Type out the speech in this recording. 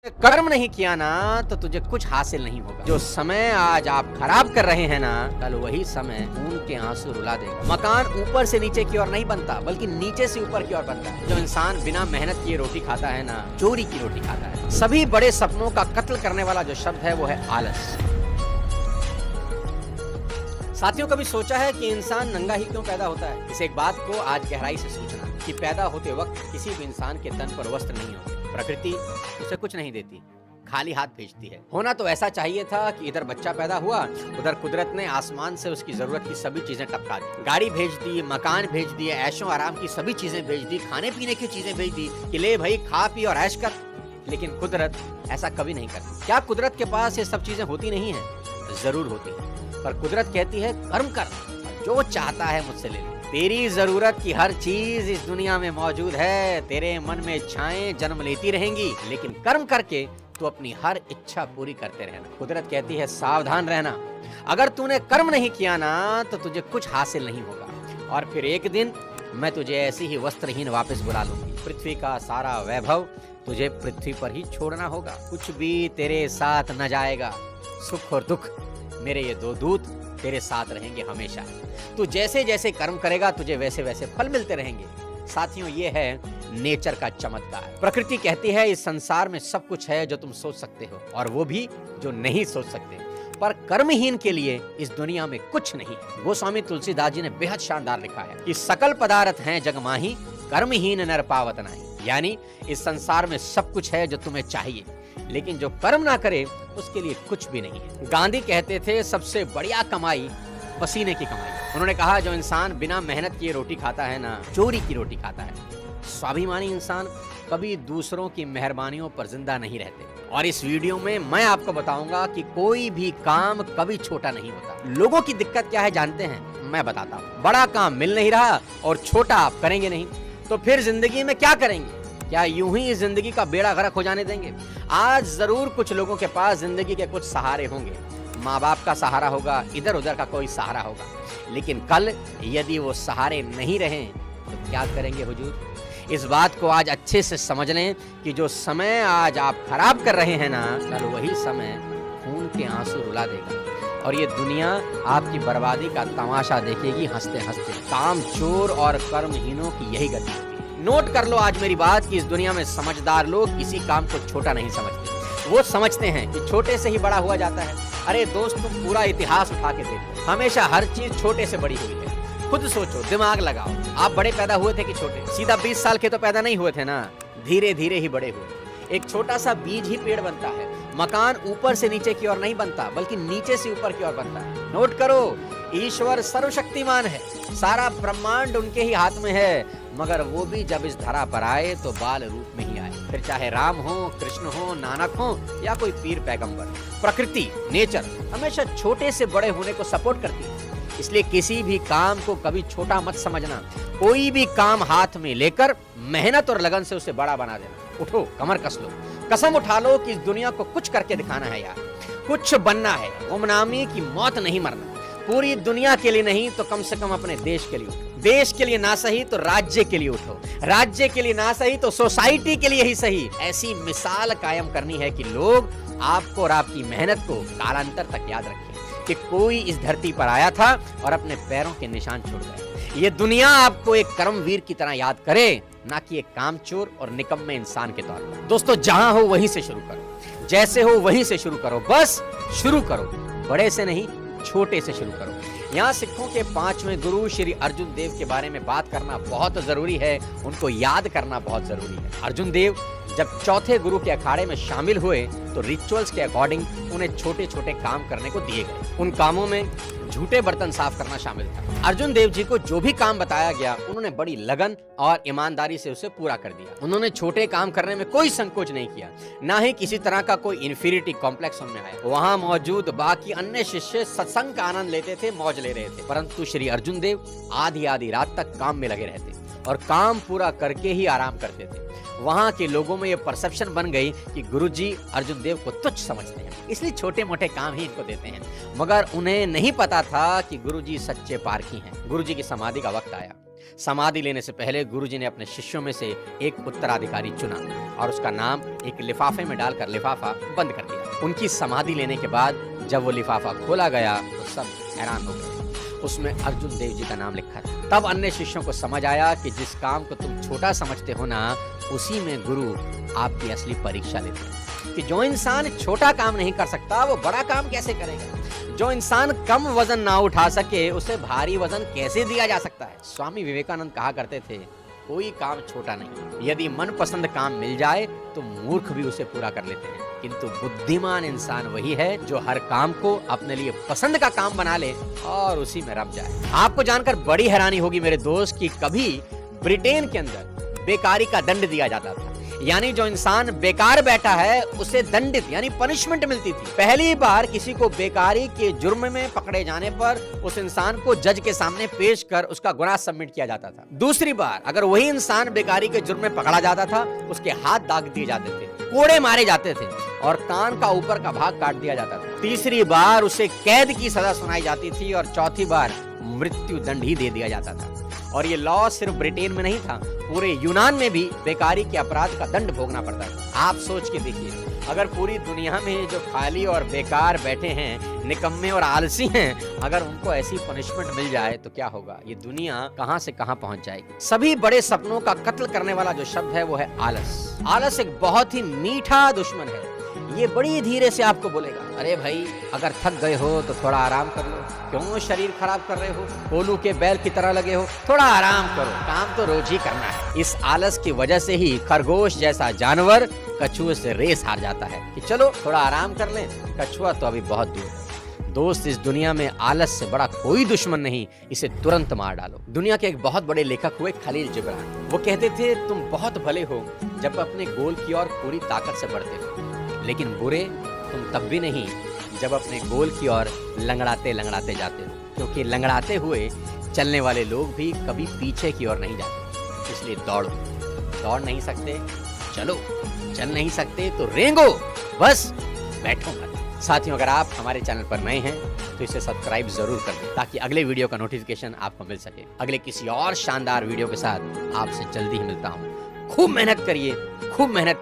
कर्म नहीं किया ना तो तुझे कुछ हासिल नहीं होगा। जो समय आज आप खराब कर रहे हैं ना, कल वही समय खून के आंसू रुला देगा। मकान ऊपर से नीचे की ओर नहीं बनता, बल्कि नीचे से ऊपर की ओर बनता है। जो इंसान बिना मेहनत किए रोटी खाता है ना, चोरी की रोटी खाता है। सभी बड़े सपनों का कत्ल करने वाला जो शब्द है वो है आलस। साथियों, कभी सोचा है कि इंसान नंगा ही क्यों पैदा होता है? इस एक बात को आज गहराई से सोचना कि पैदा होते वक्त किसी भी इंसान के तन पर वस्त्र नहीं होते। प्रकृति उसे कुछ नहीं देती, खाली हाथ भेजती है। होना तो ऐसा चाहिए था कि इधर बच्चा पैदा हुआ, उधर कुदरत ने आसमान से उसकी जरूरत की सभी चीजें टपका दी। गाड़ी भेज दी, मकान भेज दिए, ऐशो आराम की सभी चीजें भेज दी, खाने पीने की चीजें भेज दी कि ले भाई खा पी और ऐश कर। लेकिन कुदरत ऐसा कभी नहीं करती। क्या कुदरत के पास ये सब चीजें होती नहीं है? जरूर होती है, पर कुदरत कहती है कर्म कर, जो चाहता है मुझसे ले ले। तेरी जरूरत की हर चीज इस दुनिया में मौजूद है। तेरे मन में इच्छाएं जन्म लेती रहेंगी, लेकिन कर्म करके तू अपनी हर इच्छा पूरी करते रहना। कुदरत कहती है सावधान रहना, अगर तूने कर्म नहीं किया ना तो तुझे कुछ हासिल नहीं होगा। और फिर एक दिन मैं तुझे ऐसी ही वस्त्रहीन वापस बुला लूंगी। पृथ्वी का सारा वैभव तुझे पृथ्वी पर ही छोड़ना होगा। कुछ भी तेरे साथ न जाएगा। सुख और दुख मेरे ये दो दूत तेरे साथ रहेंगे हमेशा। तू जैसे जैसे कर्म करेगा तुझे वैसे वैसे फल मिलते रहेंगे। साथियों, ये है नेचर का चमत्कार। प्रकृति कहती है इस संसार में सब कुछ है जो तुम सोच सकते हो, और वो भी जो नहीं सोच सकते। पर कर्महीन के लिए इस दुनिया में कुछ नहीं। गोस्वामी तुलसीदास जी ने बेहद शानदार लिखा है कि सकल पदार्थ हैं जग माही, कर्महीन नर पावत नाही। यानी इस संसार में सब कुछ है जो तुम्हें चाहिए, लेकिन जो कर्म ना करे उसके लिए कुछ भी नहीं है। गांधी कहते थे सबसे बढ़िया कमाई पसीने की कमाई। उन्होंने कहा जो इंसान बिना मेहनत किए रोटी खाता है ना, चोरी की रोटी खाता है। स्वाभिमानी इंसान कभी दूसरों की मेहरबानियों पर जिंदा नहीं रहते। और इस वीडियो में मैं आपको बताऊंगा कि कोई भी काम कभी छोटा नहीं होता। लोगों की दिक्कत क्या है जानते हैं? मैं बताता हूँ। बड़ा काम मिल नहीं रहा और छोटा आप करेंगे नहीं, तो फिर जिंदगी में क्या करेंगे? क्या यूं ही जिंदगी का बेड़ा गर्क हो जाने देंगे? आज जरूर कुछ लोगों के पास जिंदगी के कुछ सहारे होंगे। माँ बाप का सहारा होगा, इधर उधर का कोई सहारा होगा, लेकिन कल यदि वो सहारे नहीं रहे तो क्या करेंगे हुजूर? इस बात को आज अच्छे से समझ लें कि जो समय आज आप खराब कर रहे हैं ना, कल वही समय खून के आंसू रुला देगा। और ये दुनिया आपकी बर्बादी का तमाशा देखेगी हंसते हंसते। काम चोर और कर्महीनों की यही गति होती है। नोट कर लो आज मेरी बात कि इस दुनिया में समझदार लोग किसी काम को छोटा नहीं समझते। वो समझते हैं कि छोटे से ही बड़ा हुआ जाता है। अरे दोस्त, तुम पूरा इतिहास उठा के देखो, हमेशा हर चीज छोटे से बड़ी हुई है। खुद सोचो, दिमाग लगाओ, आप बड़े पैदा हुए थे कि छोटे? सीधा 20 साल के तो पैदा नहीं हुए थे ना, धीरे धीरे ही बड़े हुए। एक छोटा सा बीज ही पेड़ बनता है। मकान ऊपर से नीचे की ओर नहीं बनता, बल्कि नीचे से ऊपर की ओर बनता है। नोट करो, ईश्वर सर्वशक्तिमान है, सारा ब्रह्मांड उनके ही हाथ में है, मगर वो भी जब इस धरा पर आए तो बाल रूप में ही आए। फिर चाहे राम हो, कृष्ण हो, नानक हो या कोई पीर पैगंबर, प्रकृति नेचर हमेशा छोटे से बड़े होने को सपोर्ट करती है। इसलिए किसी भी काम को कभी छोटा मत समझना। कोई भी काम हाथ में लेकर मेहनत और लगन से उसे बड़ा बना देना। उठो, कमर कस लो, कसम उठा लो कि इस दुनिया को कुछ करके दिखाना है यार, कुछ बनना है। गुमनामी की मौत नहीं मरना। पूरी दुनिया के लिए नहीं तो कम से कम अपने देश के लिए उठो। देश के लिए ना सही तो राज्य के लिए उठो। राज्य के लिए ना सही तो सोसाइटी के लिए ही सही। ऐसी मिसाल कायम करनी है कि लोग आपको और आपकी मेहनत को कालांतर तक याद रखें कि कोई इस धरती पर आया था और अपने पैरों के निशान छोड़ गया। ये दुनिया आपको एक कर्मवीर की तरह याद करे, ना कि एक कामचोर और निकम्मे इंसान के तौर पर। दोस्तों, जहां हो वहीं से शुरू करो, जैसे हो वहीं से शुरू करो, बस शुरू करो। बड़े से नहीं, छोटे से शुरू करो। यहाँ सिखों के 5वें गुरु श्री अर्जुन देव के बारे में बात करना बहुत जरूरी है, उनको याद करना बहुत जरूरी है। अर्जुन देव जब चौथे गुरु के अखाड़े में शामिल हुए तो रिचुअल्स के अकॉर्डिंग उन्हें छोटे छोटे काम करने को दिए गए। उन कामों में झूठे बर्तन साफ करना शामिल था। अर्जुन देव जी को जो भी काम बताया गया उन्होंने बड़ी लगन और ईमानदारी से उसे पूरा कर दिया। उन्होंने छोटे काम करने में कोई संकोच नहीं किया, ना ही किसी तरह का कोई इंफीरियरिटी कॉम्प्लेक्स उनमें आया। वहां मौजूद बाकी अन्य शिष्य सत्संग का आनंद लेते थे, मौज ले रहे थे, परंतु श्री अर्जुन देव आधी आधी रात तक काम में लगे रहते और काम पूरा करके ही आराम करते थे। वहां के लोगों में ये परसेप्शन बन गई कि गुरुजी अर्जुन देव को तुच्छ समझते हैं, इसलिए छोटे मोटे काम ही इनको देते हैं। मगर उन्हें नहीं पता था कि गुरुजी सच्चे पारखी हैं। गुरुजी की समाधि का वक्त आया। समाधि लेने से पहले गुरुजी ने अपने शिष्यों में से एक उत्तराधिकारी चुना और उसका नाम एक लिफाफे में डालकर लिफाफा बंद कर दिया। उनकी समाधि लेने के बाद जब वो लिफाफा खोला गया तो सब हैरान हो गए। उसमें अर्जुन देव जी का नाम लिखा था। तब अन्य शिष्यों को समझ आया कि जिस काम को तुम छोटा समझते हो ना, उसी में गुरु आपकी असली परीक्षा लेते हैं। कि जो इंसान छोटा काम नहीं कर सकता वो बड़ा काम कैसे करेगा? जो इंसान कम वजन ना उठा सके उसे भारी वजन कैसे दिया जा सकता है? स्वामी विवेकानंद कहा करते थे, कोई काम छोटा नहीं। यदि मनपसंद काम मिल जाए तो मूर्ख भी उसे पूरा कर लेते हैं, किंतु बुद्धिमान इंसान वही है जो हर काम को अपने लिए पसंद का काम बना ले और उसी में रम जाए। आपको जानकर बड़ी हैरानी होगी मेरे दोस्त कि कभी ब्रिटेन के अंदर बेकारी का दंड दिया जाता था। यानी जो इंसान बेकार बैठा है उसे दंडित यानी पनिशमेंट मिलती थी। पहली बार किसी को बेकारी के जुर्म में पकड़े जाने पर उस इंसान को जज के सामने पेश कर उसका गुनाह सबमिट किया जाता था। दूसरी बार अगर वही इंसान बेकारी के जुर्म में पकड़ा जाता था, उसके हाथ दाग दिए जाते थे, कोड़े मारे जाते थे और कान का ऊपर का भाग काट दिया जाता था। तीसरी बार उसे कैद की सजा सुनाई जाती थी और चौथी बार मृत्यु दंड ही दे दिया जाता था। और ये लॉ सिर्फ ब्रिटेन में नहीं था, पूरे यूनान में भी बेकारी के अपराध का दंड भोगना पड़ता था। आप सोच के देखिए, अगर पूरी दुनिया में जो खाली और बेकार बैठे हैं, निकम्मे और आलसी हैं, अगर उनको ऐसी पनिशमेंट मिल जाए तो क्या होगा? ये दुनिया कहां से कहां पहुंच जाएगी। सभी बड़े सपनों का कत्ल करने वाला जो शब्द है वो है आलस। आलस एक बहुत ही मीठा दुश्मन है। ये बड़ी धीरे से आपको बोलेगा, अरे भाई अगर थक गए हो तो थोड़ा आराम कर लो, क्यों शरीर खराब कर रहे हो, कोलू के बैल की तरह लगे हो, थोड़ा आराम करो, काम तो रोज ही करना है। इस आलस की वजह से ही खरगोश जैसा जानवर कछुए से रेस हार जाता है कि चलो थोड़ा आराम कर लें, कछुआ तो अभी बहुत दूर है। दोस्त, इस दुनिया में आलस से बड़ा कोई दुश्मन नहीं, इसे तुरंत मार डालो। दुनिया के एक बहुत बड़े लेखक हुए खलील जिब्रान। वो कहते थे, तुम बहुत भले हो जब अपने गोल की ओर पूरी ताकत से बढ़ते हो, लेकिन बुरे तुम तब भी नहीं जब अपने गोल की ओर लंगड़ाते लंगड़ाते जाते हो, क्योंकि लंगड़ाते हुए चलने वाले लोग भी कभी पीछे की ओर नहीं जाते। इसलिए दौड़ो, दौड़ नहीं सकते चलो, चल नहीं सकते तो रेंगो, बस बैठो मत। साथियों, अगर आप हमारे चैनल पर नए हैं तो इसे सब्सक्राइब जरूर कर दें ताकि अगले वीडियो का नोटिफिकेशन आपको मिल सके। अगले किसी और शानदार वीडियो के साथ आपसे जल्दी ही मिलता हूँ। खूब मेहनत करिए, खूब मेहनत